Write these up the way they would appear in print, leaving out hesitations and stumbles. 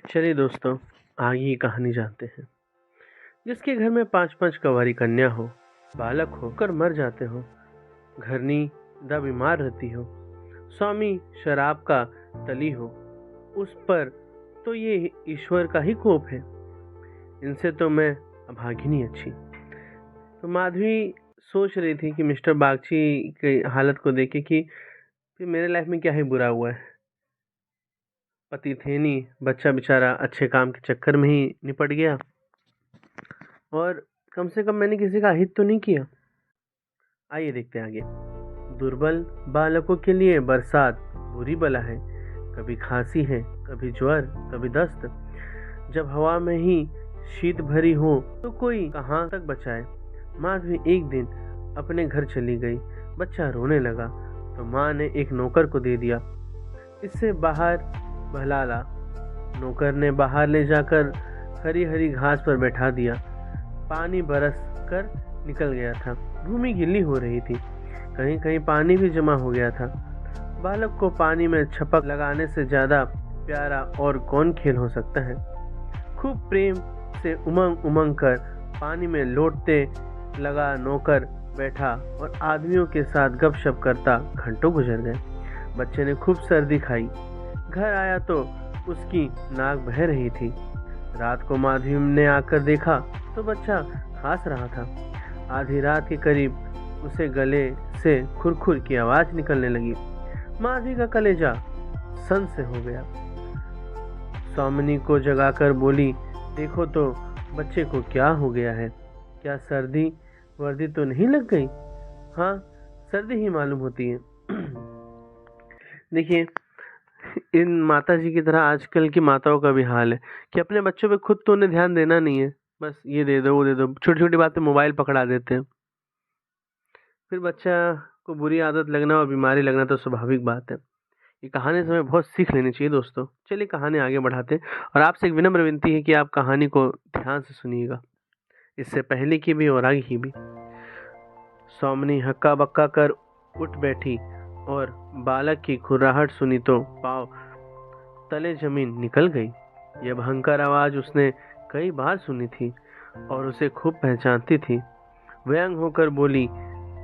चलिए दोस्तों, आगे की कहानी जानते हैं। जिसके घर में 5-5 कंवारी कन्या हो, बालक हो कर मर जाते हो, घरनी दा बीमार रहती हो, स्वामी शराब का तली हो, उस पर तो ये ईश्वर का ही कोप है। इनसे तो मैं अभागिनी अच्छी। तो माधवी सोच रही थी कि मिस्टर बागची की हालत को देखे कि मेरे लाइफ में क्या ही बुरा हुआ है। पति थे नहीं, बच्चा बेचारा अच्छे काम के चक्कर में ही निपट गया, और कम से कम मैंने किसी का हित तो नहीं किया। आइए देखते हैं आगे। दुर्बल बालकों के लिए बरसात बुरी बला है। कभी खांसी है, कभी ज्वर, कभी दस्त। जब हवा में ही शीत भरी हो तो कोई कहाँ तक बचाए। माधवी एक दिन अपने घर चली गई। बच्चा रोने लगा तो माँ ने एक नौकर को दे दिया, इससे बाहर बहला ला। नौकर ने बाहर ले जाकर हरी हरी घास पर बैठा दिया। पानी बरस कर निकल गया था। भूमि गीली हो रही थी, कहीं कहीं पानी भी जमा हो गया था। बालक को पानी में छपक लगाने से ज्यादा प्यारा और कौन खेल हो सकता है। खूब प्रेम से उमंग उमंग कर पानी में लौटते लगा। नौकर बैठा और आदमियों के साथ गपशप करता घंटों गुजर गए। बच्चे ने खूब सर्दी खाई। घर आया तो उसकी नाक बह रही थी। रात को माधवी ने आकर देखा तो बच्चा खांस रहा था। आधी रात के करीब उसे गले से खुरखुर की आवाज निकलने लगी। माधवी का कलेजा सन से हो गया। स्वामिनी को जगाकर बोली, देखो तो बच्चे को क्या हो गया है। क्या सर्दी वर्दी तो नहीं लग गई? हाँ, सर्दी ही मालूम होती है। देखिए, इन माता जी की तरह आजकल की माताओं का भी हाल है कि अपने बच्चों पे खुद तो उन्हें ध्यान देना नहीं है, बस ये दे दो वो दे दो, छोटी छोटी बातें मोबाइल पकड़ा देते हैं। फिर बच्चा को बुरी आदत लगना और बीमारी लगना तो स्वाभाविक बात है। ये कहानी से हमें बहुत सीख लेनी चाहिए दोस्तों। चलिए कहानी आगे बढ़ाते हैं, और आपसे एक विनम्र विनती है कि आप कहानी को ध्यान से सुनिएगा, इससे पहले की भी और आगे की भी। स्वामिनी हक्का बक्का कर उठ बैठी और बालक की खुर्राहट सुनी तो पाँव तले जमीन निकल गई। यह भयंकर आवाज उसने कई बार सुनी थी और उसे खूब पहचानती थी। व्यंग होकर बोली,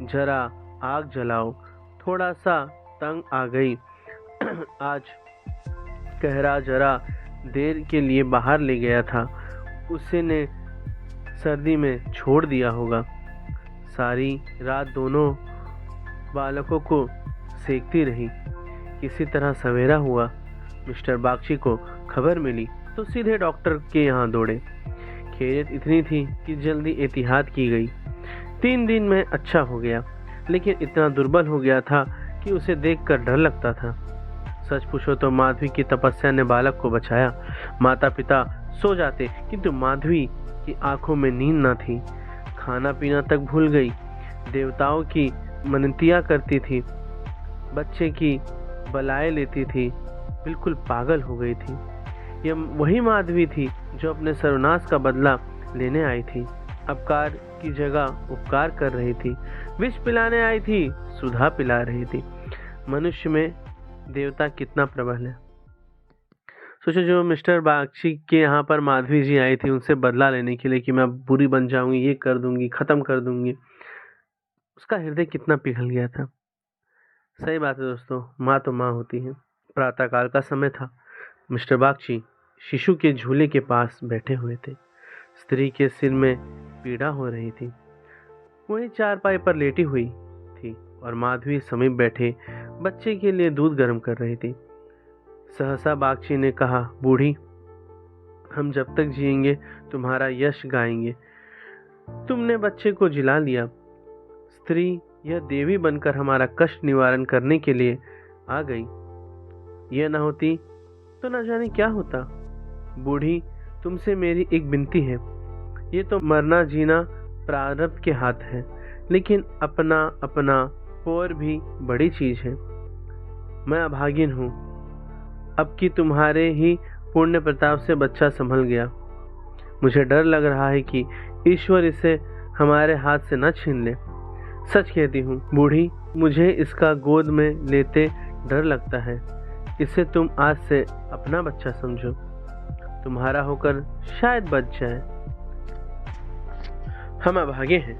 जरा आग जलाओ। थोड़ा सा तंग आ गई। आज कहरा जरा देर के लिए बाहर ले गया था, उसे ने सर्दी में छोड़ दिया होगा। सारी रात दोनों बालकों को सेकती रही। किसी तरह सवेरा हुआ। मिस्टर बागची को खबर मिली तो सीधे डॉक्टर के यहाँ दौड़े। खैरियत इतनी थी कि जल्दी एहतियात की गई। 3 दिन में अच्छा हो गया, लेकिन इतना दुर्बल हो गया था कि उसे देखकर डर लगता था। सच पूछो तो माधवी की तपस्या ने बालक को बचाया। माता पिता सो जाते, किंतु माधवी की आंखों में नींद न थी। खाना पीना तक भूल गई। देवताओं की मनतियाँ करती थी, बच्चे की बलाएं लेती थी, बिल्कुल पागल हो गई थी। यह वही माधवी थी जो अपने सर्वनाश का बदला लेने आई थी। अपकार की जगह उपकार कर रही थी। विष पिलाने आई थी, सुधा पिला रही थी। मनुष्य में देवता कितना प्रबल है। सोचो, जो मिस्टर बागची के यहाँ पर माधवी जी आई थी उनसे बदला लेने के लिए कि मैं बुरी बन जाऊंगी, ये कर दूंगी, खत्म कर दूंगी, उसका हृदय कितना पिघल गया था। सही बात है दोस्तों, माँ तो माँ होती है। प्रातःकाल का समय था। मिस्टर बागची शिशु के झूले के पास बैठे हुए थे। स्त्री के सिर में पीड़ा हो रही थी। वही चारपाई पर लेटी हुई थी और माधवी समीप बैठे बच्चे के लिए दूध गर्म कर रही थी। सहसा बागची ने कहा, बूढ़ी, हम जब तक जिएंगे तुम्हारा यश गाएंगे। तुमने बच्चे को जिला लिया। स्त्री यह देवी बनकर हमारा कष्ट निवारण करने के लिए आ गई। यह न होती तो न जाने क्या होता। बूढ़ी, तुमसे मेरी एक विनती है। ये तो मरना जीना प्रारब्ध के हाथ है, लेकिन अपना अपना और भी बड़ी चीज है। मैं अभागिन हूँ। अब कि तुम्हारे ही पुण्य प्रताप से बच्चा संभल गया। मुझे डर लग रहा है कि ईश्वर इसे हमारे हाथ से न छीन ले। सच कहती हूँ बूढ़ी, मुझे इसका गोद में लेते डर लगता है। इसे तुम आज से अपना बच्चा समझो। तुम्हारा होकर शायद बच जाए। हम अभागे हैं,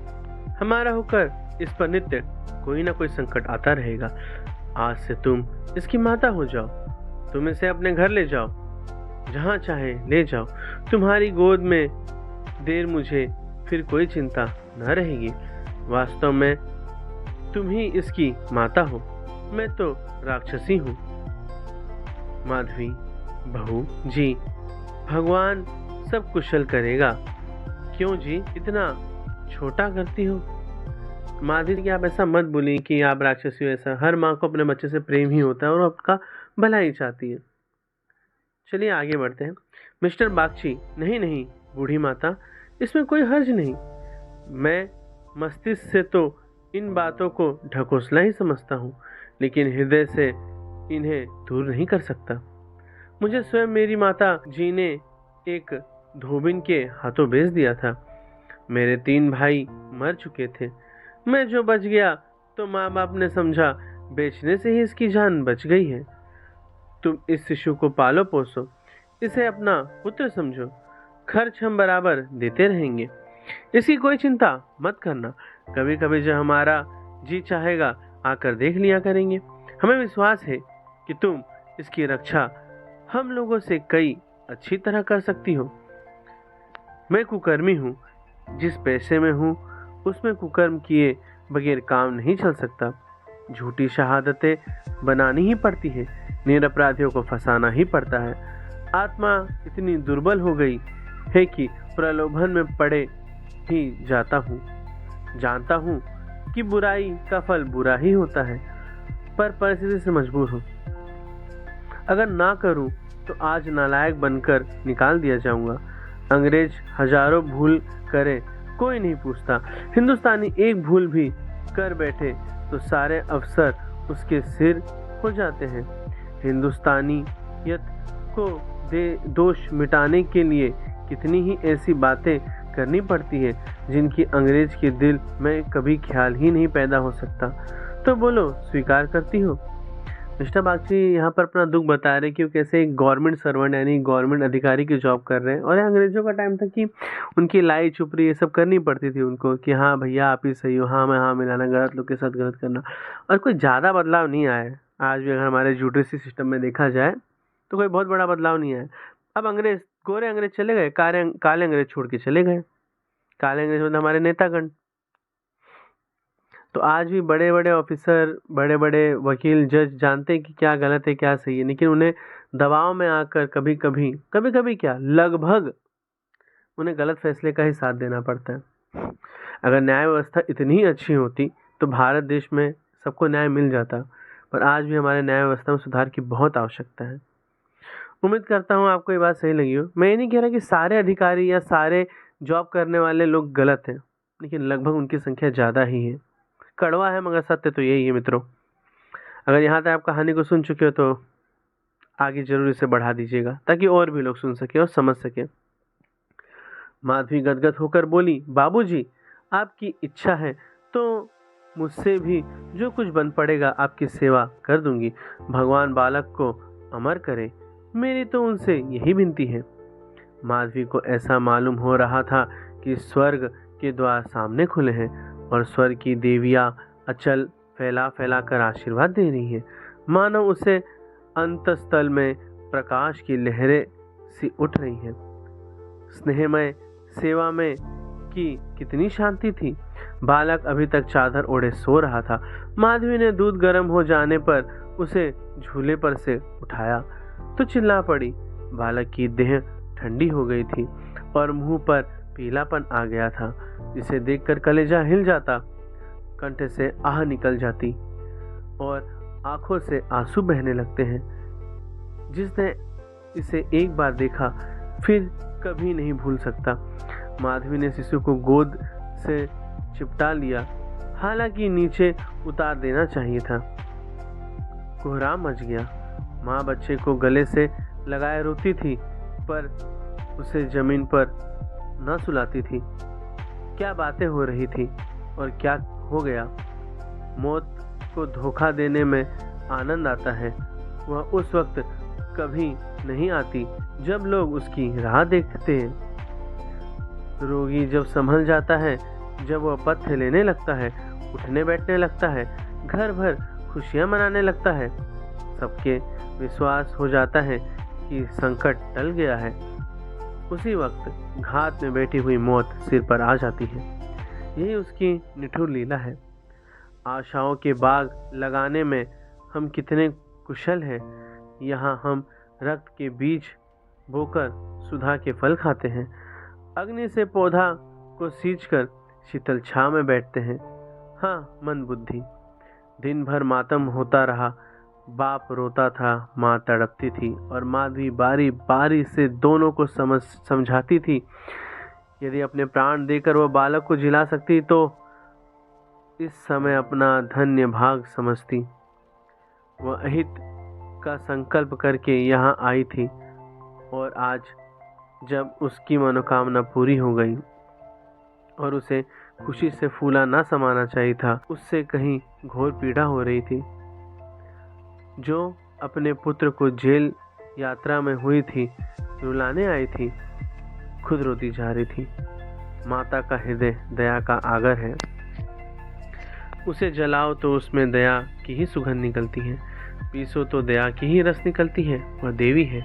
हमारा होकर इस पर नित्य कोई ना कोई संकट आता रहेगा। आज से तुम इसकी माता हो जाओ, तुम इसे अपने घर ले जाओ, जहाँ चाहे ले जाओ। तुम्हारी गोद में देर मुझे फिर कोई चिंता न रहेगी। वास्तव में तुम ही इसकी माता हो, मैं तो राक्षसी हूँ। माधवी, बहू जी, भगवान सब कुशल करेगा। क्यों जी इतना छोटा करती हो? माधवी की आप ऐसा मत बोलिए कि आप राक्षसी हो। ऐसा हर माँ को अपने बच्चे से प्रेम ही होता है और आपका भला ही चाहती है। चलिए आगे बढ़ते हैं। मिस्टर बागची, नहीं नहीं बूढ़ी माता, इसमें कोई हर्ज नहीं। मैं मस्तिष्क से तो इन बातों को ढकोसला ही समझता हूँ, लेकिन हृदय से इन्हें दूर नहीं कर सकता। मुझे स्वयं मेरी माता जी ने एक धोबिन के हाथों बेच दिया था। मेरे 3 भाई मर चुके थे। मैं जो बच गया तो माँ बाप ने समझा बेचने से ही इसकी जान बच गई है। तुम इस शिशु को पालो पोसो, इसे अपना पुत्र समझो। खर्च हम बराबर देते रहेंगे, इसकी कोई चिंता मत करना। कभी कभी जब हमारा जी चाहेगा आकर देख लिया करेंगे। हमें विश्वास है कि तुम इसकी रक्षा हम लोगों से कई अच्छी तरह कर सकती हो। मैं कुकर्मी हूँ, जिस पैसे में हूँ उसमें कुकर्म किए बगैर काम नहीं चल सकता। झूठी शहादतें बनानी ही पड़ती है, निरपराधियों को फंसाना ही पड़ता है। आत्मा इतनी दुर्बल हो गई है कि प्रलोभन में पड़े ही जाता हूँ। जानता हूँ कि बुराई का फल बुरा ही होता है, पर परिस्थिति से मजबूर हूँ। अगर ना करूँ तो आज नालायक बनकर निकाल दिया जाऊंगा। अंग्रेज हजारों भूल करे, कोई नहीं पूछता। हिंदुस्तानी एक भूल भी कर बैठे तो सारे अफसर उसके सिर हो जाते हैं। हिंदुस्तानियत को दोष मिटाने के लिए कितनी ही ऐसी बातें करनी पड़ती है जिनकी अंग्रेज के दिल में कभी ख्याल ही नहीं पैदा हो सकता। तो बोलो, स्वीकार करती हो? मिस्टर बागची यहाँ पर अपना दुख बता रहे कि वो कैसे एक गवर्नमेंट सर्वेंट यानी गवर्नमेंट अधिकारी की जॉब कर रहे हैं, और अंग्रेजों का टाइम था कि उनकी लाई चुपड़ी ये सब करनी पड़ती थी उनको कि हाँ भैया आप ही सही हो, हाँ मैं हाँ मिलाना, गलत लोग के साथ गलत करना, और कोई ज़्यादा बदलाव नहीं आया है। आज भी अगर हमारे जुडिशरी सिस्टम में देखा जाए तो कोई बहुत बड़ा बदलाव नहीं आया। अब अंग्रेज, गोरे अंग्रेज चले गए, काले अंग्रेज छोड़ के चले गए। काले अंग्रेज मतलब हमारे नेतागण। तो आज भी बड़े बड़े ऑफिसर, बड़े बड़े वकील, जज जानते हैं कि क्या गलत है क्या सही है, लेकिन उन्हें दबाव में आकर कभी कभी क्या लगभग उन्हें गलत फैसले का ही साथ देना पड़ता है। अगर न्याय व्यवस्था इतनी अच्छी होती तो भारत देश में सबको न्याय मिल जाता, पर आज भी हमारे न्याय व्यवस्था में सुधार की बहुत आवश्यकता है। उम्मीद करता हूँ आपको ये बात सही लगी हो। मैं ये नहीं कह रहा कि सारे अधिकारी या सारे जॉब करने वाले लोग गलत हैं, लेकिन लगभग उनकी संख्या ज़्यादा ही है। कड़वा है मगर सत्य तो यही है मित्रों। अगर यहाँ तक आप कहानी को सुन चुके हो तो आगे जरूर इसे बढ़ा दीजिएगा ताकि और भी लोग सुन सके और समझ सके। माधवी गदगद होकर बोली, बाबूजी आपकी इच्छा है तो मुझसे भी जो कुछ बन पड़ेगा आपकी सेवा कर दूंगी। भगवान बालक को अमर करे, मेरी तो उनसे यही विनती है। माधवी को ऐसा मालूम हो रहा था कि स्वर्ग के द्वार सामने खुले हैं और स्वर्ग की देवियाँ अचल फैला फैला कर आशीर्वाद दे रही हैं। मानो उसे अंतस्थल में प्रकाश की लहरें सी उठ रही हैं। स्नेहमय सेवा में की कितनी शांति थी। बालक अभी तक चादर ओढ़े सो रहा था। माधवी ने दूध गर्म हो जाने पर उसे झूले पर से उठाया तो चिल्ला पड़ी। बालक की देह ठंडी हो गई थी और मुंह पर पीलापन आ गया था, जिसे देखकर कलेजा हिल जाता, कंठ से आह निकल जाती और आंखों से आंसू बहने लगते हैं। जिसने इसे एक बार देखा फिर कभी नहीं भूल सकता। माधवी ने शिशु को गोद से चिपटा लिया, हालांकि नीचे उतार देना चाहिए था। कोहराम मच गया। माँ बच्चे को गले से लगाए रोती थी, पर उसे जमीन पर न सुलाती थी। क्या बातें हो रही थी और क्या हो गया। मौत को धोखा देने में आनंद आता है, वह उस वक्त कभी नहीं आती जब लोग उसकी राह देखते हैं। रोगी जब संभल जाता है, जब वह पथ्य लेने लगता है, उठने बैठने लगता है, घर भर खुशियां मनाने लगता है, सबके विश्वास हो जाता है कि संकट टल गया है, उसी वक्त घात में बैठी हुई मौत सिर पर आ जाती है। यही उसकी निठुर लीला है। आशाओं के बाग लगाने में हम कितने कुशल हैं। यहाँ हम रक्त के बीज बोकर सुधा के फल खाते हैं, अग्नि से पौधा को सींचकर शीतल छांव में बैठते हैं। हाँ, मन बुद्धि। दिन भर मातम होता रहा, बाप रोता था, माँ तड़पती थी और माधवी बारी बारी से दोनों को समझाती थी। यदि अपने प्राण देकर वह बालक को जिला सकती तो इस समय अपना धन्य भाग समझती। वह अहित का संकल्प करके यहाँ आई थी और आज जब उसकी मनोकामना पूरी हो गई और उसे खुशी से फूला ना समाना चाहिए था, उससे कहीं घोर पीड़ा हो रही थी। जो अपने पुत्र को जेल यात्रा में हुई थी रुलाने आई थी, खुद रोती जा रही थी। माता का हृदय दया का आगर है, उसे जलाओ तो उसमें दया की ही सुगंध निकलती है, पीसो तो दया की ही रस निकलती है। वह देवी है।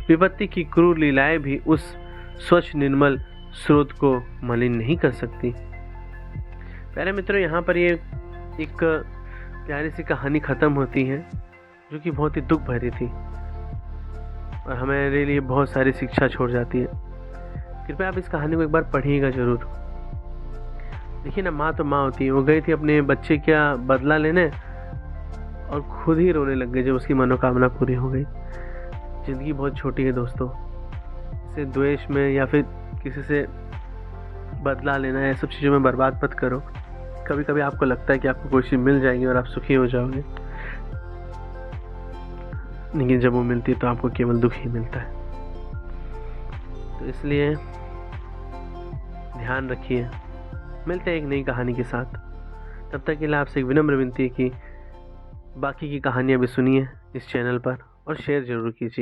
विपत्ति की क्रूर लीलाएं भी उस स्वच्छ निर्मल स्रोत को मलिन नहीं कर सकती। प्यारे मित्रों, यहाँ पर ये एक प्यारी सी कहानी ख़त्म होती है जो कि बहुत ही दुख भरी थी और हमारे लिए बहुत सारी शिक्षा छोड़ जाती है। कृपया आप इस कहानी को एक बार पढ़िएगा ज़रूर। देखिए ना, माँ तो माँ होती है। वो गई थी अपने बच्चे का बदला लेने और खुद ही रोने लग गई जब उसकी मनोकामना पूरी हो गई। ज़िंदगी बहुत छोटी है दोस्तों, इसे द्वेष में या फिर किसी से बदला लेना है, सब चीज़ों में बर्बाद मत करो। कभी कभी आपको लगता है कि आपको कोई चीज़ मिल जाएगी और आप सुखी हो जाओगे, लेकिन जब वो मिलती है तो आपको केवल दुख ही मिलता है। तो इसलिए ध्यान रखिए। मिलते हैं एक नई कहानी के साथ। तब तक के लिए आपसे एक विनम्र विनती है कि बाकी की कहानियाँ भी सुनिए इस चैनल पर और शेयर ज़रूर कीजिए।